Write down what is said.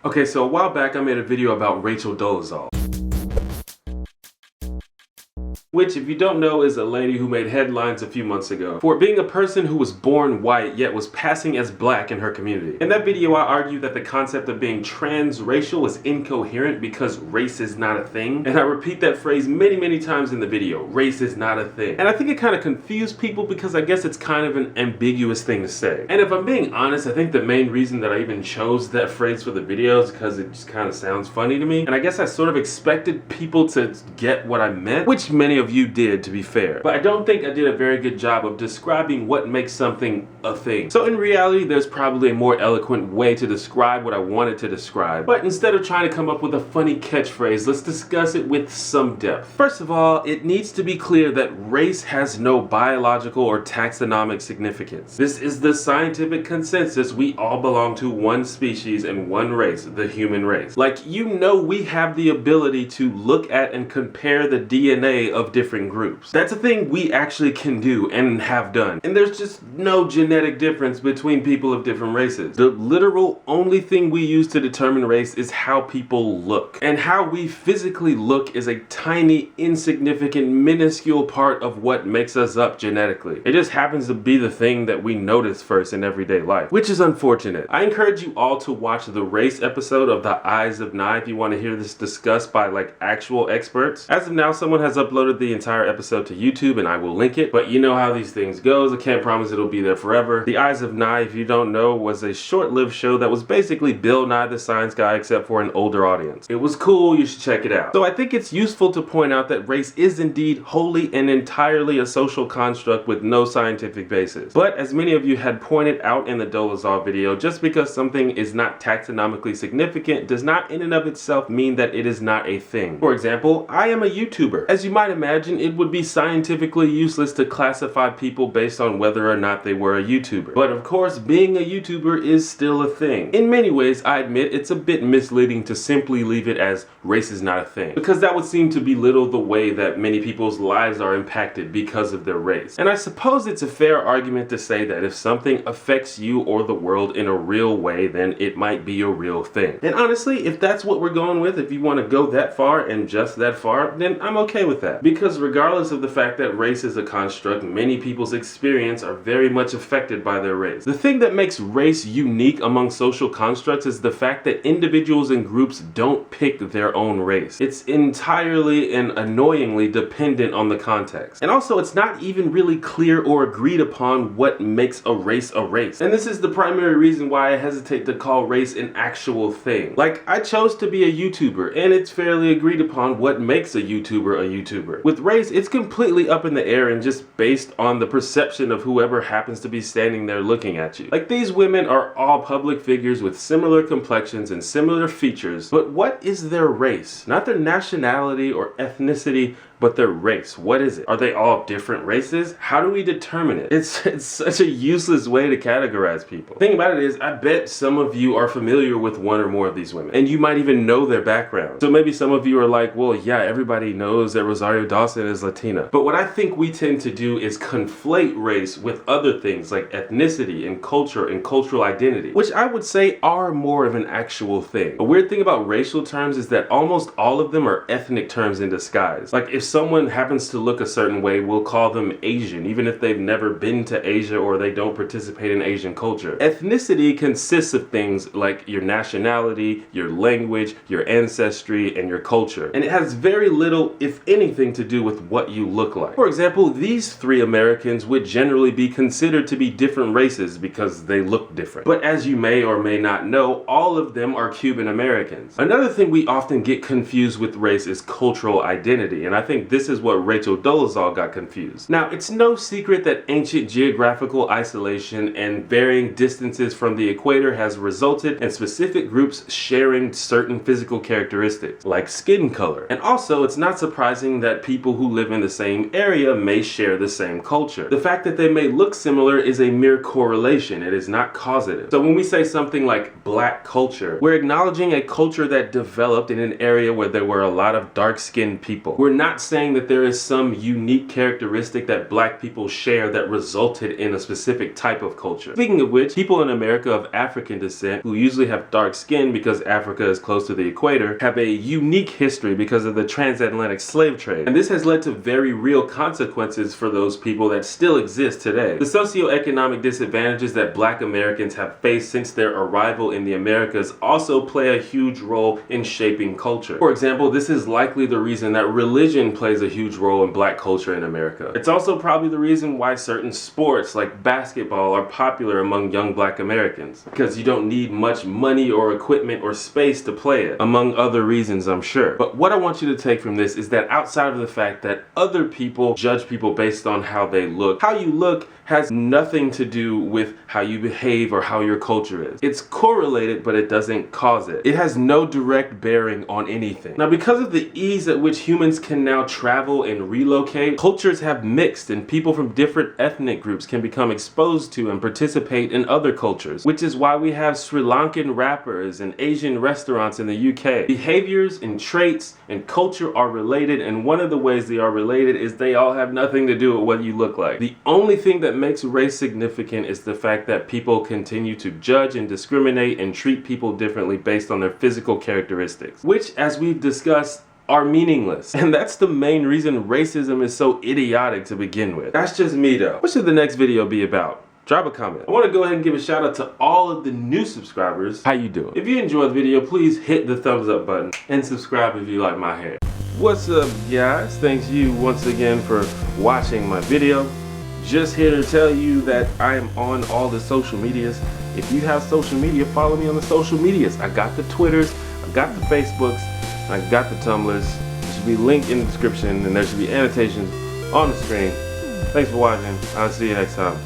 Okay, so a while back I made a video about Rachel Dolezal, which, if you don't know, is a lady who made headlines a few months ago for being a person who was born white yet was passing as black in her community. In that video, I argued that the concept of being transracial is incoherent because race is not a thing. And I repeat that phrase many times in the video, race is not a thing. And I think it kind of confused people because I guess it's kind of an ambiguous thing to say. And if I'm being honest, I think the main reason that I even chose that phrase for the video is because it just kind of sounds funny to me. And I guess I sort of expected people to get what I meant, which many of you did, to be fair. But I don't think I did a very good job of describing what makes something a thing. So in reality, there's probably a more eloquent way to describe what I wanted to describe. But instead of trying to come up with a funny catchphrase, let's discuss it with some depth. First of all, it needs to be clear that race has no biological or taxonomic significance. This is the scientific consensus. We all belong to one species and one race, the human race. Like, you know, we have the ability to look at and compare the DNA of different groups. That's a thing we actually can do and have done. And there's just no genetic difference between people of different races. The literal only thing we use to determine race is how people look. And how we physically look is a tiny, insignificant, minuscule part of what makes us up genetically. It just happens to be the thing that we notice first in everyday life, which is unfortunate. I encourage you all to watch the race episode of The Eyes of Nye if you want to hear this discussed by actual experts. As of now, someone has uploaded the entire episode to YouTube and I will link it, but you know how these things goes. I can't promise it'll be there forever. The Eyes of Nye, if you don't know, was a short-lived show that was basically Bill Nye the Science Guy except for an older audience. It was cool, you should check it out. So I think it's useful to point out that race is indeed wholly and entirely a social construct with no scientific basis. But as many of you had pointed out in the Dolezal video, just because something is not taxonomically significant does not in and of itself mean that it is not a thing. For example, I am a YouTuber. As you might imagine, it would be scientifically useless to classify people based on whether or not they were a YouTuber. But of course, being a YouTuber is still a thing. In many ways, I admit it's a bit misleading to simply leave it as race is not a thing, because that would seem to belittle the way that many people's lives are impacted because of their race. And I suppose it's a fair argument to say that if something affects you or the world in a real way, then it might be a real thing. And honestly, if that's what we're going with, if you want to go that far and just that far, then I'm okay with that. Because regardless of the fact that race is a construct, many people's experience are very much affected by their race. The thing that makes race unique among social constructs is the fact that individuals and groups don't pick their own race. It's entirely and annoyingly dependent on the context. And also, it's not even really clear or agreed upon what makes a race a race. And this is the primary reason why I hesitate to call race an actual thing. Like, I chose to be a YouTuber, and it's fairly agreed upon what makes a YouTuber a YouTuber. With race, it's completely up in the air and just based on the perception of whoever happens to be standing there looking at you. Like, these women are all public figures with similar complexions and similar features, but what is their race? Not their nationality or ethnicity, but their race. What is it? Are they all different races? How do we determine it? It's such a useless way to categorize people. The thing about it is, I bet some of you are familiar with one or more of these women, and you might even know their background. So maybe some of you are like, well, yeah, everybody knows that Rosario Dawson is Latina. But what I think we tend to do is conflate race with other things like ethnicity and culture and cultural identity, which I would say are more of an actual thing. A weird thing about racial terms is that almost all of them are ethnic terms in disguise. Like, if someone happens to look a certain way, we'll call them Asian, even if they've never been to Asia or they don't participate in Asian culture. Ethnicity consists of things like your nationality, your language, your ancestry, and your culture. And it has very little, if anything, to do with what you look like. For example, these three Americans would generally be considered to be different races because they look different. But as you may or may not know, all of them are Cuban Americans. Another thing we often get confused with race is cultural identity, and I think this is what Rachel Dolezal got confused. Now, it's no secret that ancient geographical isolation and varying distances from the equator has resulted in specific groups sharing certain physical characteristics, like skin color. And also, it's not surprising that people who live in the same area may share the same culture. The fact that they may look similar is a mere correlation. It is not causative. So when we say something like black culture, we're acknowledging a culture that developed in an area where there were a lot of dark-skinned people. We're not saying that there is some unique characteristic that black people share that resulted in a specific type of culture. Speaking of which, people in America of African descent, who usually have dark skin because Africa is close to the equator, have a unique history because of the transatlantic slave trade. And this has led to very real consequences for those people that still exist today. The socioeconomic disadvantages that black Americans have faced since their arrival in the Americas also play a huge role in shaping culture. For example, this is likely the reason that religion plays a huge role in black culture in America. It's also probably the reason why certain sports like basketball are popular among young black Americans, because you don't need much money or equipment or space to play it, among other reasons, I'm sure. But what I want you to take from this is that outside of the fact that other people judge people based on how they look, how you look has nothing to do with how you behave or how your culture is. It's correlated, but it doesn't cause it. It has no direct bearing on anything. Now, because of the ease at which humans can now travel and relocate, cultures have mixed and people from different ethnic groups can become exposed to and participate in other cultures, which is why we have Sri Lankan rappers and Asian restaurants in the UK. Behaviors and traits and culture are related, and one of the ways they are related is they all have nothing to do with what you look like. The only thing that makes race significant is the fact that people continue to judge and discriminate and treat people differently based on their physical characteristics, which, as we've discussed, are meaningless. And that's the main reason racism is so idiotic to begin with. That's just me though. What should the next video be about? Drop a comment. I want to go ahead and give a shout out to all of the new subscribers. How you doing? If you enjoyed the video, please hit the thumbs up button and subscribe if you like my hair. What's up, guys? Thanks you once again for watching my video. Just here to tell you that I am on all the social medias. If you have social media, follow me on the social medias. I got the Twitters, I got the Facebooks, I got the Tumblrs. There should be a link in the description and there should be annotations on the screen. Thanks for watching. I'll see you next time.